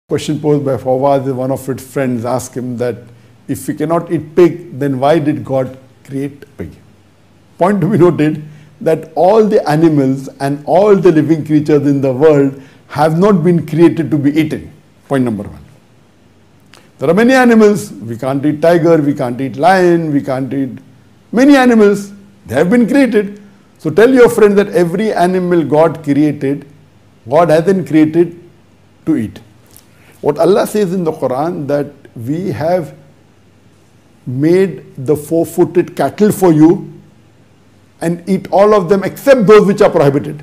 Question posed by Fawaz is one of its friends asked him that if we cannot eat pig, then why did God create pig? Point to be noted that all the animals and all the living creatures in the world have not been created to be eaten. Point number one. There are many animals. We can't eat tiger, we can't eat lion, we can't eat many animals. They have been created. So tell your friend that every animal God created, God hasn't created to eat. What Allah says in the Quran that we have made the four-footed cattle for you and eat all of them except those which are prohibited.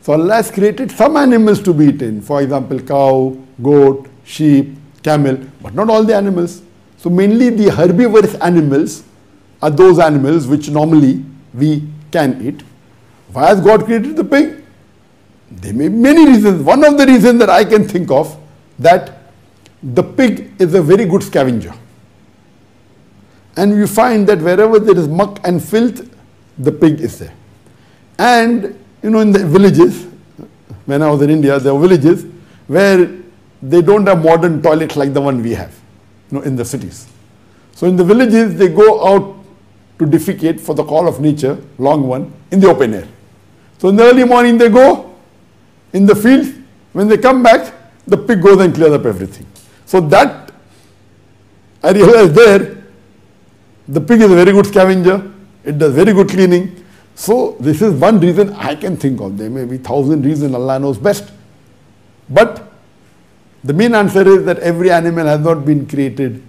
So Allah has created some animals to be eaten. For example, cow, goat, sheep, camel, but not all the animals. So mainly the herbivorous animals are those animals which normally we can eat. Why has God created the pig? There may be many reasons. One of the reasons that I can think of, that the pig is a very good scavenger. And we find that wherever there is muck and filth, the pig is there. And in the villages, when I was in India, there were villages where they don't have modern toilets like the one we have, in the cities. So in the villages, they go out to defecate for the call of nature, long one, in the open air. So in the early morning, they go in the fields. When they come back, the pig goes and clears up everything. So that, I realized there, the pig is a very good scavenger. It does very good cleaning. So this is one reason I can think of. There may be 1,000 reasons, Allah knows best. But the main answer is that every animal has not been created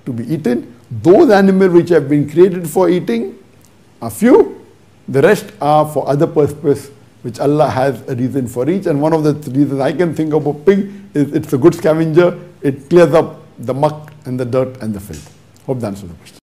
to be eaten. Those animals which have been created for eating are few. The rest are for other purposes which Allah has a reason for each. And one of the reasons I can think of a pig is it's a good scavenger. It clears up the muck and the dirt and the filth. Hope that answers the question.